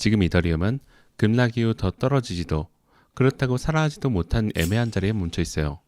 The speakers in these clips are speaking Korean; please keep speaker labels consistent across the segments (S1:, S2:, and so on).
S1: 지금 이더리움은 급락 이후 더 떨어지지도 그렇다고 살아나지도 못한 애매한 자리에 뭉쳐 있어요.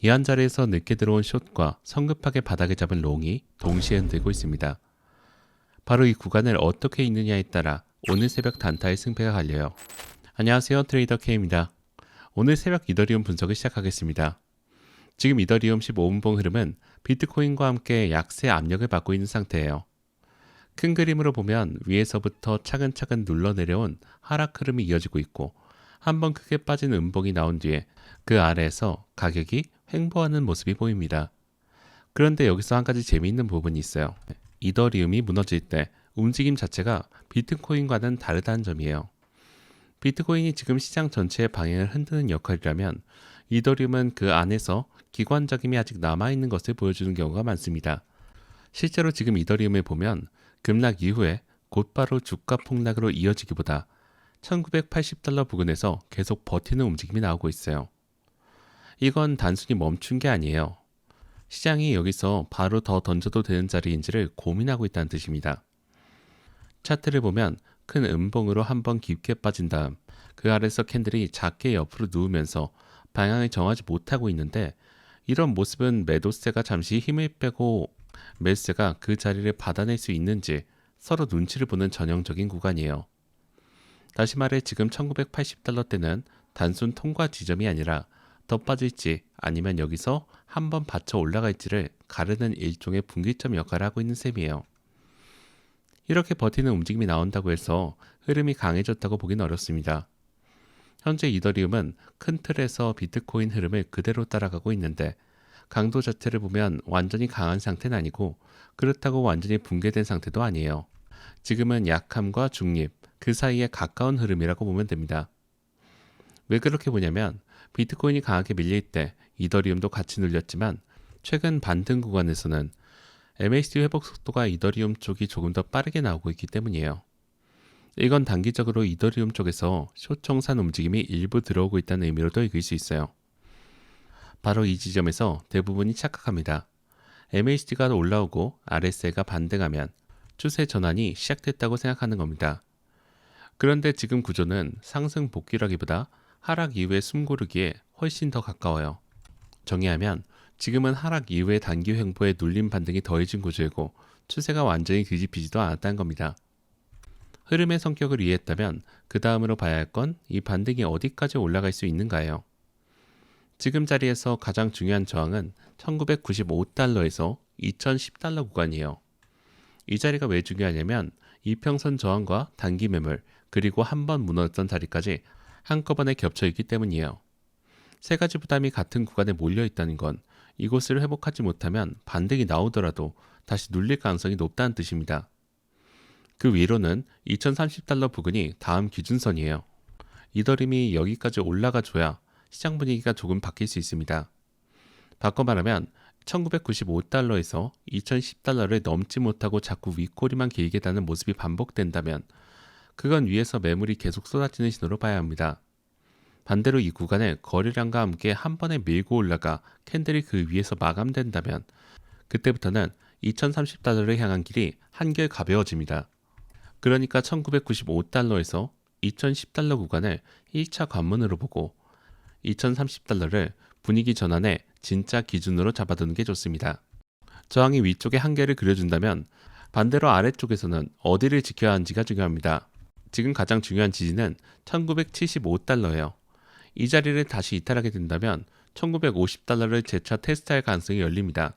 S1: 이 한 자리에서 늦게 들어온 숏과 성급하게 바닥을 잡은 롱이 동시에 흔들고 있습니다. 바로 이 구간을 어떻게 읽느냐에 따라 오늘 새벽 단타의 승패가 갈려요. 안녕하세요, 트레이더 K입니다. 오늘 새벽 이더리움 분석을 시작하겠습니다. 지금 이더리움 15분봉 흐름은 비트코인과 함께 약세 압력을 받고 있는 상태예요. 큰 그림으로 보면 위에서부터 차근차근 눌러내려온 하락 흐름이 이어지고 있고 한번 크게 빠진 음봉이 나온 뒤에 그 아래에서 가격이 횡보하는 모습이 보입니다. 그런데 여기서 한 가지 재미있는 부분이 있어요. 이더리움이 무너질 때 움직임 자체가 비트코인과는 다르다는 점이에요. 비트코인이 지금 시장 전체의 방향을 흔드는 역할이라면 이더리움은 그 안에서 기관적임이 아직 남아있는 것을 보여주는 경우가 많습니다. 실제로 지금 이더리움을 보면 급락 이후에 곧바로 주가 폭락으로 이어지기보다 1980달러 부근에서 계속 버티는 움직임이 나오고 있어요. 이건 단순히 멈춘 게 아니에요. 시장이 여기서 바로 더 던져도 되는 자리인지를 고민하고 있다는 뜻입니다. 차트를 보면 큰 음봉으로 한번 깊게 빠진 다음 그 아래서 캔들이 작게 옆으로 누우면서 방향을 정하지 못하고 있는데 이런 모습은 매도세가 잠시 힘을 빼고 매수세가 그 자리를 받아낼 수 있는지 서로 눈치를 보는 전형적인 구간이에요. 다시 말해 지금 1980달러대는 단순 통과 지점이 아니라 더 빠질지 아니면 여기서 한번 받쳐 올라갈지를 가르는 일종의 분기점 역할을 하고 있는 셈이에요. 이렇게 버티는 움직임이 나온다고 해서 흐름이 강해졌다고 보긴 어렵습니다. 현재 이더리움은 큰 틀에서 비트코인 흐름을 그대로 따라가고 있는데 강도 자체를 보면 완전히 강한 상태는 아니고 그렇다고 완전히 붕괴된 상태도 아니에요. 지금은 약함과 중립, 그 사이에 가까운 흐름이라고 보면 됩니다. 왜 그렇게 보냐면 비트코인이 강하게 밀릴 때 이더리움도 같이 눌렸지만 최근 반등 구간에서는 MACD 회복 속도가 이더리움 쪽이 조금 더 빠르게 나오고 있기 때문이에요. 이건 단기적으로 이더리움 쪽에서 숏청산 움직임이 일부 들어오고 있다는 의미로도 읽을 수 있어요. 바로 이 지점에서 대부분이 착각합니다. MACD가 올라오고 RSI가 반등하면 추세 전환이 시작됐다고 생각하는 겁니다. 그런데 지금 구조는 상승 복귀라기보다 하락 이후의 숨고르기에 훨씬 더 가까워요. 정리하면 지금은 하락 이후의 단기 횡보에 눌림 반등이 더해진 구조이고 추세가 완전히 뒤집히지도 않았다는 겁니다. 흐름의 성격을 이해했다면 그 다음으로 봐야 할 건 이 반등이 어디까지 올라갈 수 있는가예요. 지금 자리에서 가장 중요한 저항은 1995달러에서 2010달러 구간이에요. 이 자리가 왜 중요하냐면 이평선 저항과 단기 매물 그리고 한번 무너졌던 자리까지 한꺼번에 겹쳐 있기 때문이에요. 세 가지 부담이 같은 구간에 몰려 있다는 건 이곳을 회복하지 못하면 반등이 나오더라도 다시 눌릴 가능성이 높다는 뜻입니다. 그 위로는 2030달러 부근이 다음 기준선이에요. 이더리움이 여기까지 올라가줘야 시장 분위기가 조금 바뀔 수 있습니다. 바꿔 말하면 1995달러에서 2010달러를 넘지 못하고 자꾸 윗꼬리만 길게 다는 모습이 반복된다면 그건 위에서 매물이 계속 쏟아지는 신호로 봐야 합니다. 반대로 이 구간을 거래량과 함께 한 번에 밀고 올라가 캔들이 그 위에서 마감된다면 그때부터는 2030달러를 향한 길이 한결 가벼워집니다. 그러니까 1995달러에서 2010달러 구간을 1차 관문으로 보고 2030달러를 분위기 전환의 진짜 기준으로 잡아두는 게 좋습니다. 저항이 위쪽에 한계를 그려준다면 반대로 아래쪽에서는 어디를 지켜야 하는지가 중요합니다. 지금 가장 중요한 지지는 1975달러예요. 이 자리를 다시 이탈하게 된다면 1950달러를 재차 테스트할 가능성이 열립니다.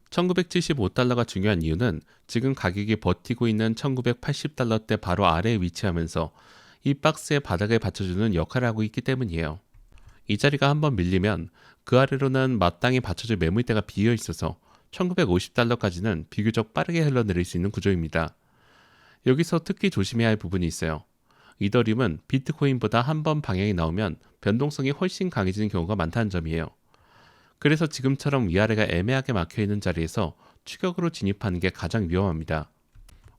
S1: 1975달러가 중요한 이유는 지금 가격이 버티고 있는 1980달러대 바로 아래에 위치하면서 이 박스의 바닥을 받쳐주는 역할을 하고 있기 때문이에요. 이 자리가 한번 밀리면 그 아래로는 마땅히 받쳐줄 매물대가 비어 있어서 1950달러까지는 비교적 빠르게 흘러내릴 수 있는 구조입니다. 여기서 특히 조심해야 할 부분이 있어요. 이더리움은 비트코인보다 한 번 방향이 나오면 변동성이 훨씬 강해지는 경우가 많다는 점이에요. 그래서 지금처럼 위아래가 애매하게 막혀있는 자리에서 추격으로 진입하는 게 가장 위험합니다.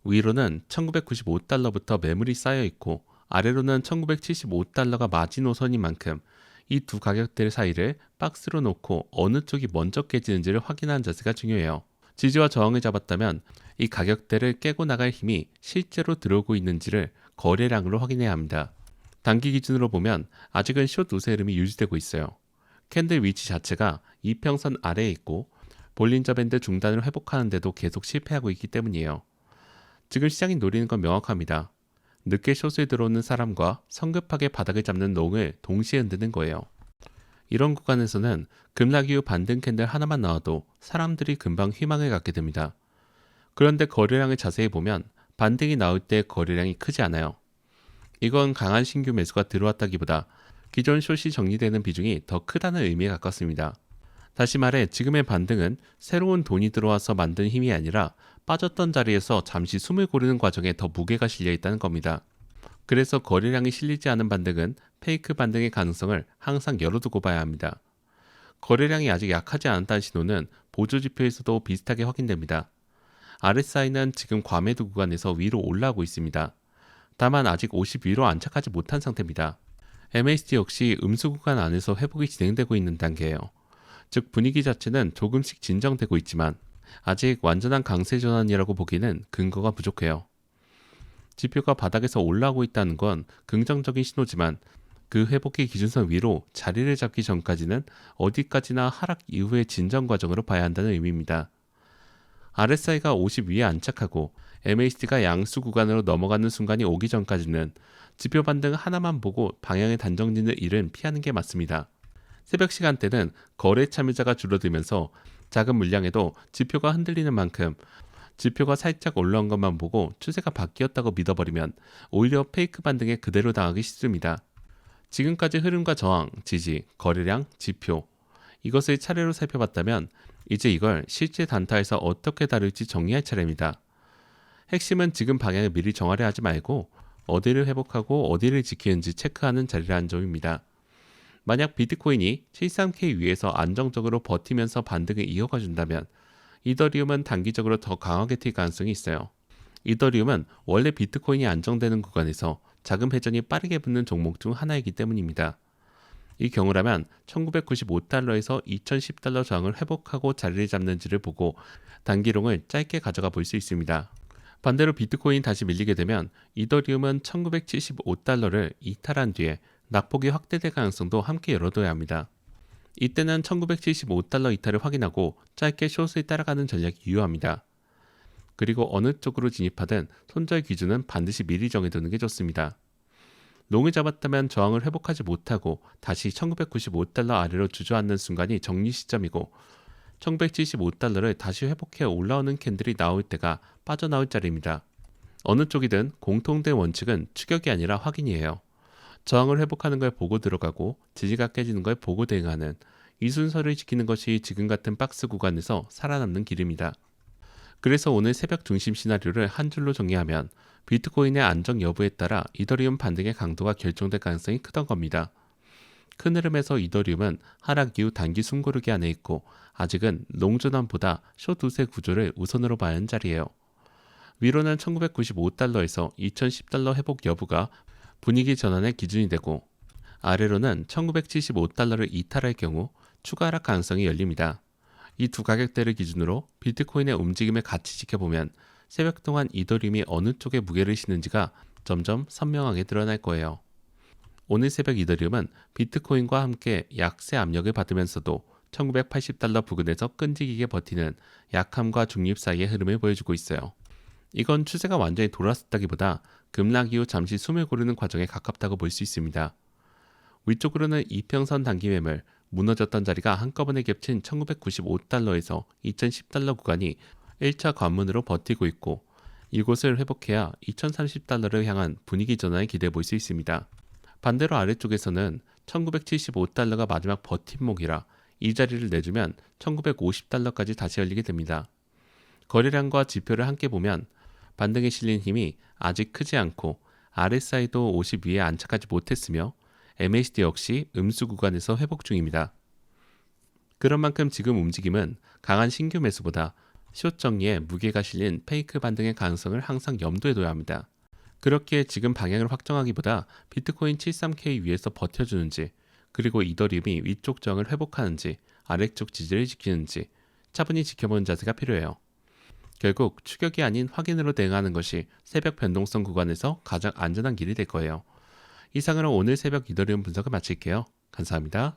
S1: 위로는 1995달러부터 매물이 쌓여있고 아래로는 1975달러가 마지노선인 만큼 이 두 가격대 사이를 박스로 놓고 어느 쪽이 먼저 깨지는지를 확인하는 자세가 중요해요. 지지와 저항을 잡았다면 이 가격대를 깨고 나갈 힘이 실제로 들어오고 있는지를 거래량으로 확인해야 합니다. 단기 기준으로 보면 아직은 숏 우세 흐름이 유지되고 있어요. 캔들 위치 자체가 이평선 아래에 있고 볼린저 밴드 중단을 회복하는데도 계속 실패하고 있기 때문이에요. 지금 시장이 노리는 건 명확합니다. 늦게 숏을 들어오는 사람과 성급하게 바닥을 잡는 롱을 동시에 흔드는 거예요. 이런 구간에서는 급락 이후 반등 캔들 하나만 나와도 사람들이 금방 희망을 갖게 됩니다. 그런데 거래량을 자세히 보면 반등이 나올 때 거래량이 크지 않아요. 이건 강한 신규 매수가 들어왔다기보다 기존 숏이 정리되는 비중이 더 크다는 의미에 가깝습니다. 다시 말해 지금의 반등은 새로운 돈이 들어와서 만든 힘이 아니라 빠졌던 자리에서 잠시 숨을 고르는 과정에 더 무게가 실려 있다는 겁니다. 그래서 거래량이 실리지 않은 반등은 페이크 반등의 가능성을 항상 열어두고 봐야 합니다. 거래량이 아직 약하지 않다는 신호는 보조지표에서도 비슷하게 확인됩니다. RSI는 지금 과매도 구간에서 위로 올라오고 있습니다. 다만 아직 50 위로 안착하지 못한 상태입니다. MACD 역시 음수 구간 안에서 회복이 진행되고 있는 단계예요. 즉 분위기 자체는 조금씩 진정되고 있지만 아직 완전한 강세 전환이라고 보기에는 근거가 부족해요. 지표가 바닥에서 올라오고 있다는 건 긍정적인 신호지만 그 회복의 기준선 위로 자리를 잡기 전까지는 어디까지나 하락 이후의 진정 과정으로 봐야 한다는 의미입니다. RSI가 50 위에 안착하고 MACD가 양수 구간으로 넘어가는 순간이 오기 전까지는 지표 반등 하나만 보고 방향을 단정짓는 일은 피하는 게 맞습니다. 새벽 시간대는 거래 참여자가 줄어들면서 작은 물량에도 지표가 흔들리는 만큼 지표가 살짝 올라온 것만 보고 추세가 바뀌었다고 믿어버리면 오히려 페이크 반등에 그대로 당하기 쉽습니다. 지금까지 흐름과 저항, 지지, 거래량, 지표 이것을 차례로 살펴봤다면 이제 이걸 실제 단타에서 어떻게 다룰지 정리할 차례입니다. 핵심은 지금 방향을 미리 정하려 하지 말고 어디를 회복하고 어디를 지키는지 체크하는 자리라는 점입니다. 만약 비트코인이 73K 위에서 안정적으로 버티면서 반등을 이어가 준다면 이더리움은 단기적으로 더 강하게 튈 가능성이 있어요. 이더리움은 원래 비트코인이 안정되는 구간에서 자금 회전이 빠르게 붙는 종목 중 하나이기 때문입니다. 이 경우라면 1995달러에서 2010달러 저항을 회복하고 자리를 잡는지를 보고 단기롱을 짧게 가져가 볼 수 있습니다. 반대로 비트코인이 다시 밀리게 되면 이더리움은 1975달러를 이탈한 뒤에 낙폭이 확대될 가능성도 함께 열어둬야 합니다. 이때는 1975달러 이탈을 확인하고 짧게 숏을 따라가는 전략이 유효합니다. 그리고 어느 쪽으로 진입하든 손절 기준은 반드시 미리 정해두는 게 좋습니다. 롱을 잡았다면 저항을 회복하지 못하고 다시 1995달러 아래로 주저앉는 순간이 정리 시점이고 1975달러를 다시 회복해 올라오는 캔들이 나올 때가 빠져나올 자리입니다. 어느 쪽이든 공통된 원칙은 추격이 아니라 확인이에요. 저항을 회복하는 걸 보고 들어가고 지지가 깨지는 걸 보고 대응하는 이 순서를 지키는 것이 지금 같은 박스 구간에서 살아남는 길입니다. 그래서 오늘 새벽 중심 시나리오를 한 줄로 정리하면 비트코인의 안정 여부에 따라 이더리움 반등의 강도가 결정될 가능성이 크던 겁니다. 큰 흐름에서 이더리움은 하락 이후 단기 숨고르기 안에 있고 아직은 롱전환보다 숏 우세 구조를 우선으로 봐야 하는 자리예요. 위로는 1995달러에서 2010달러 회복 여부가 분위기 전환의 기준이 되고 아래로는 1975달러를 이탈할 경우 추가 하락 가능성이 열립니다. 이 두 가격대를 기준으로 비트코인의 움직임을 같이 지켜보면 새벽 동안 이더리움이 어느 쪽에 무게를 싣는지가 점점 선명하게 드러날 거예요. 오늘 새벽 이더리움은 비트코인과 함께 약세 압력을 받으면서도 1980달러 부근에서 끈질기게 버티는 약함과 중립 사이의 흐름을 보여주고 있어요. 이건 추세가 완전히 돌아섰다기보다 급락 이후 잠시 숨을 고르는 과정에 가깝다고 볼 수 있습니다. 위쪽으로는 이평선 단기 매물, 무너졌던 자리가 한꺼번에 겹친 1995달러에서 2010달러 구간이 1차 관문으로 버티고 있고 이곳을 회복해야 2030달러를 향한 분위기 전환을 기대해 볼 수 있습니다. 반대로 아래쪽에서는 1975달러가 마지막 버팀목이라 이 자리를 내주면 1950달러까지 다시 열리게 됩니다. 거래량과 지표를 함께 보면 반등에 실린 힘이 아직 크지 않고 RSI도 50 위에 안착하지 못했으며 MACD 역시 음수 구간에서 회복 중입니다. 그런 만큼 지금 움직임은 강한 신규 매수보다 숏 정리에 무게가 실린 페이크 반등의 가능성을 항상 염두에 둬야 합니다. 그렇게 지금 방향을 확정하기보다 비트코인 73K 위에서 버텨주는지 그리고 이더리움이 위쪽 저항을 회복하는지 아래쪽 지지를 지키는지 차분히 지켜보는 자세가 필요해요. 결국 추격이 아닌 확인으로 대응하는 것이 새벽 변동성 구간에서 가장 안전한 길이 될 거예요. 이상으로 오늘 새벽 이더리움 분석을 마칠게요. 감사합니다.